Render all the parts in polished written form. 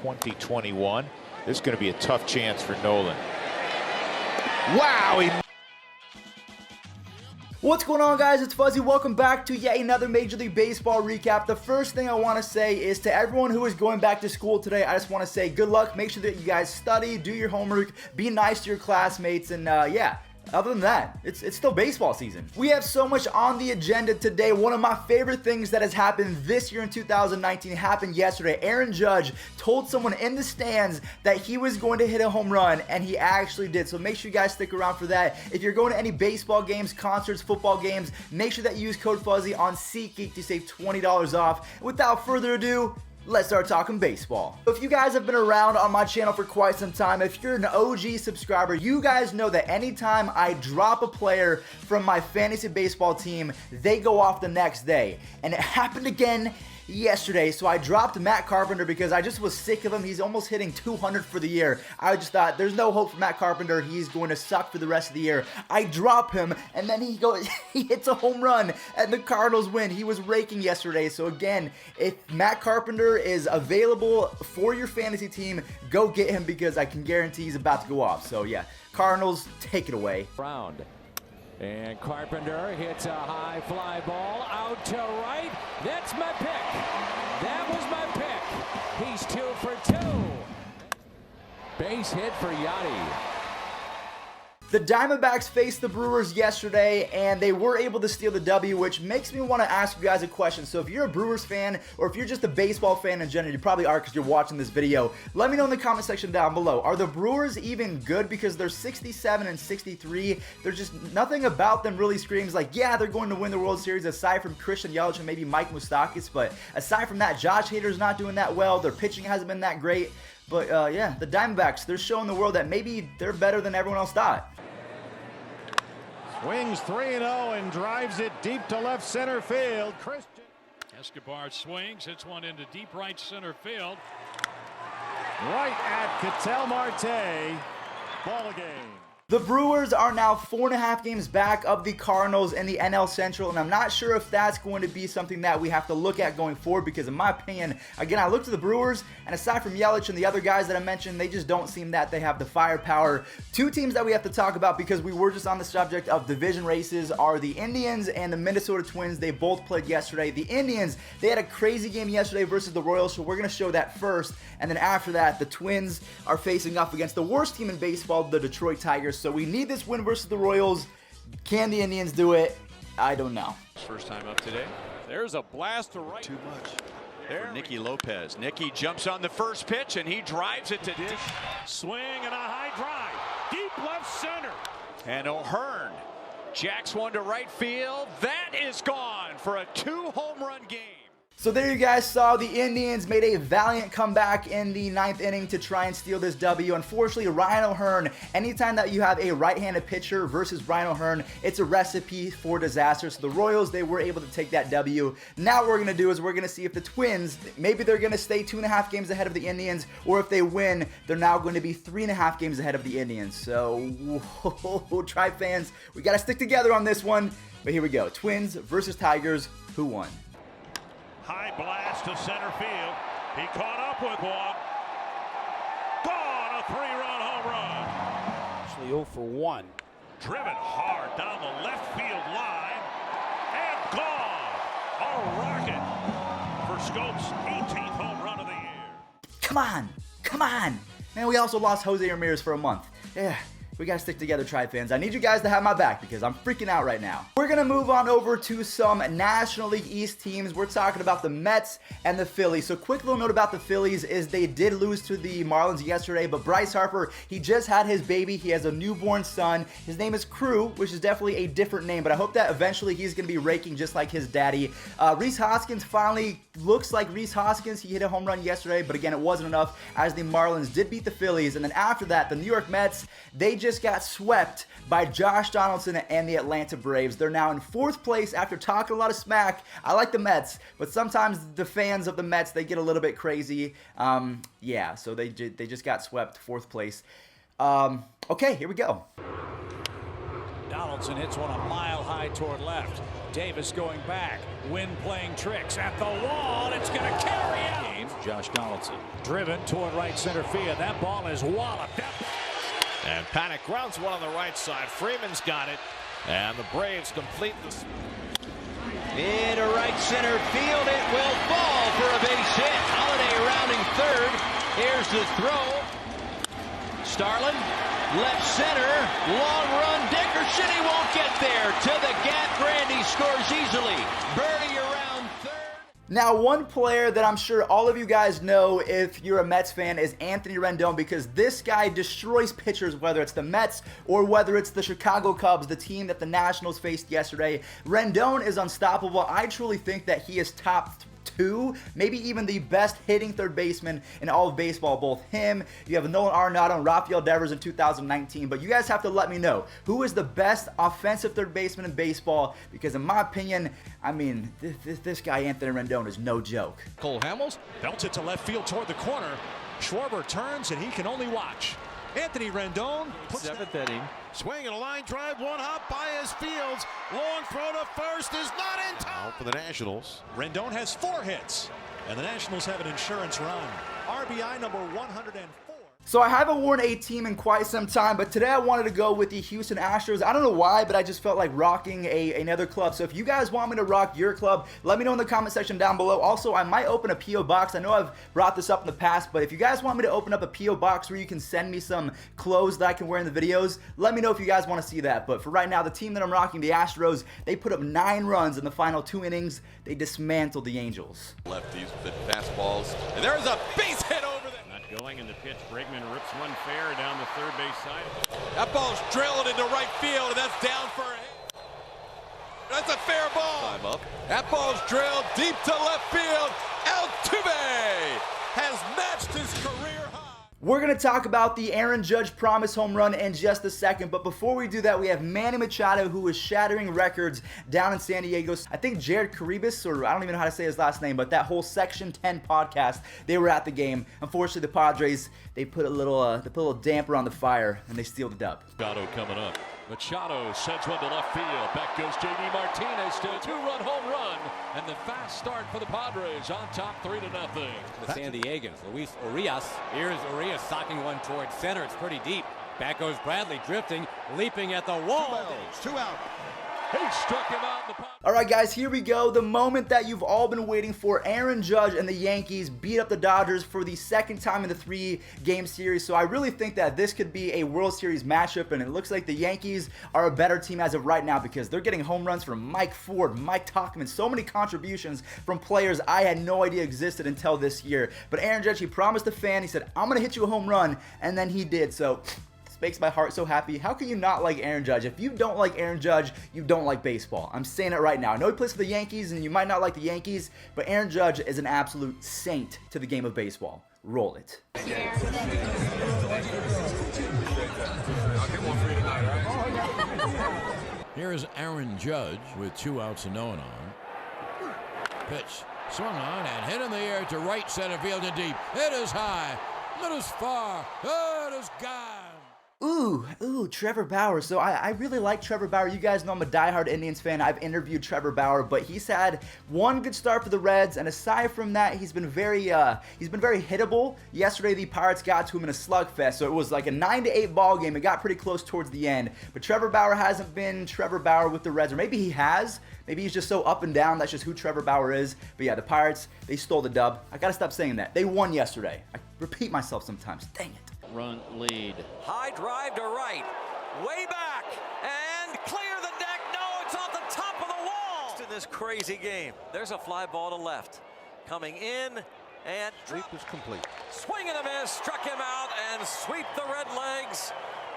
2021. This is going to be a tough chance for Nolan. Wow! What's going on, guys? It's Fuzzy. Welcome back to yet another Major League Baseball recap. The first thing I want to say is to everyone who is going back to school today, I just want to say good luck. Make sure that you guys study, do your homework, be nice to your classmates, and yeah. Other than that, it's still baseball season. We have so much on the agenda today. One of my favorite things that has happened this year in 2019 happened yesterday. Aaron Judge told someone in the stands that he was going to hit a home run, and he actually did. So make sure you guys stick around for that. If you're going to any baseball games, concerts, football games, make sure that you use code Fuzzy on Seatgeek to save $20 off. Without further ado, let's start talking baseball. If you guys have been around on my channel for quite some time, if you're an OG subscriber, you guys know that anytime I drop a player from my fantasy baseball team, they go off the next day. And it happened again yesterday. So I dropped Matt Carpenter because I just was sick of him. He's almost hitting 200 for the year. I just thought there's no hope for Matt Carpenter. He's going to suck for the rest of the year. I drop him, and then he hits a home run, and the Cardinals win. He was raking yesterday. So again, if Matt Carpenter is available for your fantasy team, go get him because I can guarantee he's about to go off. So yeah, Cardinals, take it away. Round. And Carpenter hits a high fly ball out to right. That's my pick. That was my pick. He's 2 for 2. Base hit for Yachty. The Diamondbacks faced the Brewers yesterday, and they were able to steal the W, which makes me want to ask you guys a question. So if you're a Brewers fan, or if you're just a baseball fan in general, you probably are because you're watching this video, let me know in the comment section down below. Are the Brewers even good? Because they're 67 and 63. There's just nothing about them really screams like, yeah, they're going to win the World Series, aside from Christian Yelich and maybe Mike Moustakas. But aside from that, Josh Hader's not doing that well. Their pitching hasn't been that great. But yeah, the Diamondbacks, they're showing the world that maybe they're better than everyone else thought. Swings 3-0 and drives it deep to left center field. Christian Escobar swings, hits one into deep right center field. right at Ketel Marte. Ball game. The Brewers are now 4.5 games back of the Cardinals in the NL Central, and I'm not sure if that's going to be something that we have to look at going forward because, in my opinion, again, I looked at the Brewers, and aside from Yelich and the other guys that I mentioned, they just don't seem that they have the firepower. Two teams that we have to talk about because we were just on the subject of division races are the Indians and the Minnesota Twins. They both played yesterday. The Indians, they had a crazy game yesterday versus the Royals, so we're going to show that first, and then after that, the Twins are facing off against the worst team in baseball, the Detroit Tigers. So we need this win versus the Royals. Can the Indians do it? I don't know. First time up today. There's a blast to right. Too much. There for Nicky Lopez. Nicky jumps on the first pitch and he drives it to dish. Swing and a high drive. Deep left center. And O'Hearn jacks one to right field. That is gone for a 2-home run game. So there you guys saw the Indians made a valiant comeback in the 9th inning to try and steal this W. Unfortunately, Ryan O'Hearn, anytime that you have a right-handed pitcher versus Ryan O'Hearn, it's a recipe for disaster. So the Royals, they were able to take that W. Now what we're going to do is we're going to see if the Twins, maybe they're going to stay 2.5 games ahead of the Indians, or if they win, they're now going to be 3.5 games ahead of the Indians. So, whoa, Tribe fans, we got to stick together on this one. But here we go. Twins versus Tigers. Who won? High blast to center field. He caught up with one. Gone, a 3-run home run. Actually 0 for 1. Driven hard down the left field line. And gone. A rocket for Scope's 18th home run of the year. Come on. Come on. Man, we also lost Jose Ramirez for a month. Yeah. We gotta stick together, Tribe fans. I need you guys to have my back because I'm freaking out right now. We're gonna move on over to some National League East teams. We're talking about the Mets and the Phillies. So quick little note about the Phillies is they did lose to the Marlins yesterday, but Bryce Harper, he just had his baby. He has a newborn son. His name is Crew, which is definitely a different name, but I hope that eventually he's gonna be raking just like his daddy. Rhys Hoskins finally looks like Rhys Hoskins. He hit a home run yesterday, but again, it wasn't enough as the Marlins did beat the Phillies. And then after that, the New York Mets, they just got swept by Josh Donaldson and the Atlanta Braves. They're now in 4th place after talking a lot of smack. I like the Mets, but sometimes the fans of the Mets, they get a little bit crazy. Yeah, so they just got swept, 4th place. Okay, here we go. Donaldson hits one a mile high toward left. Davis going back. Wind playing tricks at the wall. It's going to carry out. Josh Donaldson driven toward right center field. That ball is walloped. And Panic grounds one on the right side. Freeman's got it. And the Braves complete this. Into right center field. It will fall for a base hit. Holiday rounding third. Here's the throw. Starlin, left center. Long run. Dickerson, he won't get there. To the gap. Grandy scores easily. Birdie around third. Now, one player that I'm sure all of you guys know if you're a Mets fan is Anthony Rendon, because this guy destroys pitchers, whether it's the Mets or whether it's the Chicago Cubs, the team that the Nationals faced yesterday. Rendon is unstoppable. I truly think that he is top 2, maybe even the best hitting third baseman in all of baseball. Both him, you have Nolan Arenado and Rafael Devers in 2019, but you guys have to let me know who is the best offensive third baseman in baseball, because in my opinion, I mean, this guy Anthony Rendon is no joke. Cole Hamels belts it to left field toward the corner. Schwarber turns and he can only watch. Anthony Rendon puts seventh inning. Swing and a line drive, one hop by his Fields. Long throw to first is not in time for the Nationals. Rendon has 4 hits, and the Nationals have an insurance run. RBI number 104. So I haven't worn a team in quite some time, but today I wanted to go with the Houston Astros. I don't know why, but I just felt like rocking another club. So if you guys want me to rock your club, let me know in the comment section down below. Also, I might open a P.O. box. I know I've brought this up in the past, but if you guys want me to open up a P.O. box where you can send me some clothes that I can wear in the videos, let me know if you guys want to see that. But for right now, the team that I'm rocking, the Astros, they put up 9 runs in the final 2 innings. They dismantled the Angels. Lefties with fastballs, and there's a base hit over there. Going in the pitch, Bregman rips one fair down the third base side. That ball's drilled into right field, and that's down for a hit. That's a fair ball. Time up. That ball's drilled deep to left field. Altuve has matched his career high. We're going to talk about the Aaron Judge promise home run in just a second, but before we do that, we have Manny Machado, who is shattering records down in San Diego. I think Jared Caribas, or I don't even know how to say his last name, but that whole Section 10 podcast, they were at the game. Unfortunately, the Padres, they put a little damper on the fire, and they steal the dub. Machado coming up. Machado sends one to left field. Back goes J.D. Martinez to a 2-run home run. And the fast start for the Padres on top 3-0. The San Diegans, Luis Urias. Here's Urias socking one towards center. It's pretty deep. Back goes Bradley, drifting, leaping at the wall. 2 out. He struck him out in the pot. All right, guys, here we go. The moment that you've all been waiting for. Aaron Judge and the Yankees beat up the Dodgers for the second time in the 3-game series. So I really think that this could be a World Series matchup, and it looks like the Yankees are a better team as of right now because they're getting home runs from Mike Ford, Mike Tauchman, so many contributions from players I had no idea existed until this year. But Aaron Judge, he promised the fan, he said, I'm going to hit you a home run, and then he did. So makes my heart so happy. How can you not like Aaron Judge? If you don't like Aaron Judge, you don't like baseball. I'm saying it right now. I know he plays for the Yankees, and you might not like the Yankees, but Aaron Judge is an absolute saint to the game of baseball. Roll it. Here's Aaron Judge with 2 outs and no one on. Pitch swung on and hit in the air to right center field and deep. It is high. It is far. It is gone. Ooh, Trevor Bauer. So I really like Trevor Bauer. You guys know I'm a diehard Indians fan. I've interviewed Trevor Bauer, but he's had one good start for the Reds, and aside from that, he's been very hittable. Yesterday, the Pirates got to him in a slugfest, so it was like a 9-8 ball game. It got pretty close towards the end, but Trevor Bauer hasn't been Trevor Bauer with the Reds, or maybe he has. Maybe he's just so up and down. That's just who Trevor Bauer is. But yeah, the Pirates, they stole the dub. I gotta stop saying that. They won yesterday. I repeat myself sometimes. Dang it. Run lead. High drive to right. Way back. And clear the deck. No, it's off the top of the wall. In this crazy game. There's a fly ball to left. Coming in and Sweep is complete. Swing and a miss. Struck him out and sweep the red legs.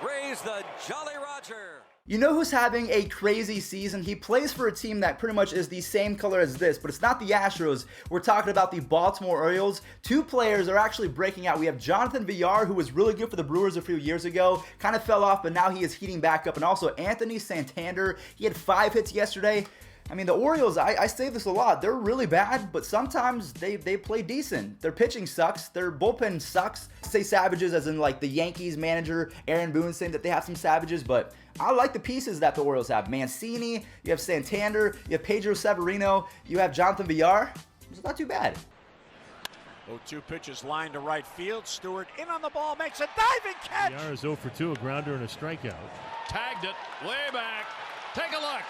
Raise the Jolly Roger. You know who's having a crazy season? He plays for a team that pretty much is the same color as this, but it's not the Astros. We're talking about the Baltimore Orioles. 2 players are actually breaking out. We have Jonathan Villar, who was really good for the Brewers a few years ago, kind of fell off, but now he is heating back up. And also Anthony Santander, he had 5 hits yesterday. I mean, the Orioles, I say this a lot, they're really bad, but sometimes they play decent. Their pitching sucks, their bullpen sucks. Say savages as in like the Yankees manager, Aaron Boone, saying that they have some savages, but I like the pieces that the Orioles have. Mancini, you have Santander, you have Pedro Severino, you have Jonathan Villar. It's not too bad. 0-2 pitches lined to right field. Stewart in on the ball, makes a diving catch. The is 0 for 2, a grounder and a strikeout. Tagged it way back. Take a look.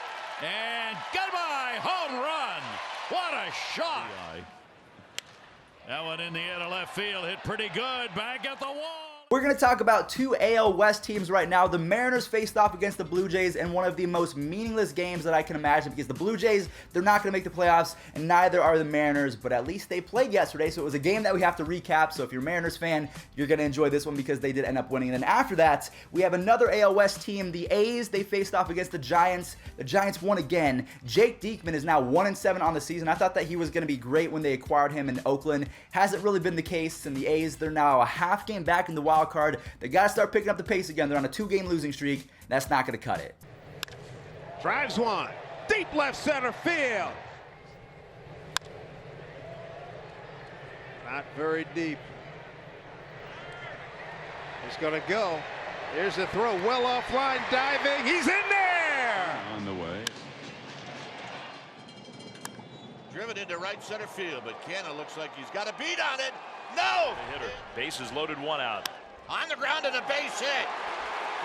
And goodbye. Home run. What a shot. That one in the air to left field. Hit pretty good. Back at the wall. We're going to talk about two AL West teams right now. The Mariners faced off against the Blue Jays in one of the most meaningless games that I can imagine, because the Blue Jays, they're not going to make the playoffs, and neither are the Mariners, but at least they played yesterday, so it was a game that we have to recap. So if you're a Mariners fan, you're going to enjoy this one because they did end up winning. And then after that, we have another AL West team, the A's. They faced off against the Giants. The Giants won again. Jake Diekman is now 1-7 on the season. I thought that he was going to be great when they acquired him in Oakland. Hasn't really been the case, and the A's, they're now a half game back in the wild card. They got to start picking up the pace again. They're on a 2-game losing streak. That's not going to cut it. Drives one. Deep left center field. Not very deep. He's going to go. Here's the throw. Well offline, diving. He's in there. On the way. Driven into right center field, but Canna looks like he's got a beat on it. No! The hitter. Bases loaded, one out. On the ground and a base hit.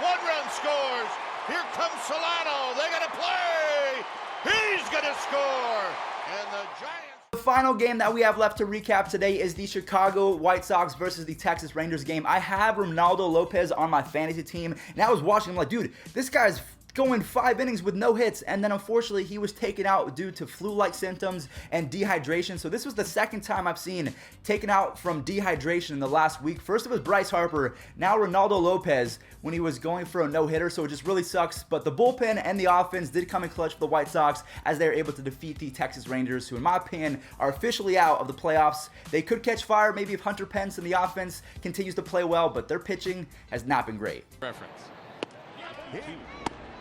1 run scores. Here comes Solano. They're going to play. He's going to score. And the Giants. The final game that we have left to recap today is the Chicago White Sox versus the Texas Rangers game. I have Ronaldo Lopez on my fantasy team, and I was watching him like, dude, this guy's going 5 innings with no hits, and then unfortunately he was taken out due to flu-like symptoms and dehydration. So this was the second time I've seen taken out from dehydration in the last week. First it was Bryce Harper, now Ronaldo Lopez when he was going for a no-hitter, so it just really sucks. But the bullpen and the offense did come in clutch for the White Sox as they were able to defeat the Texas Rangers, who in my opinion are officially out of the playoffs. They could catch fire maybe if Hunter Pence and the offense continues to play well, but their pitching has not been great. Reference.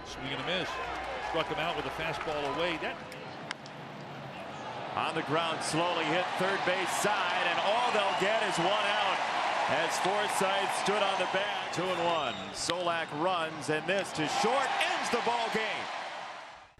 Swing and a miss. Struck him out with a fastball away. That on the ground, slowly hit third base side, and all they'll get is 1 out as Forsythe stood on the bag. 2-1. Solak runs, and this to short ends the ball game.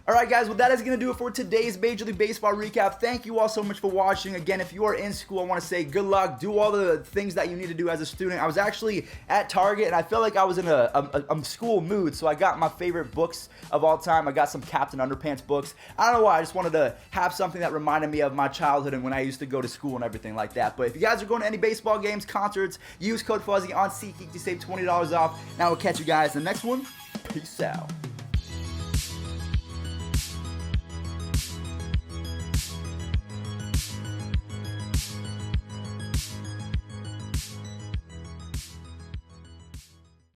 Alright guys, well that is going to do it for today's Major League Baseball recap. Thank you all so much for watching. Again, if you are in school, I want to say good luck. Do all the things that you need to do as a student. I was actually at Target and I felt like I was in a school mood, so I got my favorite books of all time. I got some Captain Underpants books. I don't know why, I just wanted to have something that reminded me of my childhood and when I used to go to school and everything like that. But if you guys are going to any baseball games, concerts, use code Fuzzy on SeatGeek to save $20 off. Now we'll catch you guys in the next one. Peace out.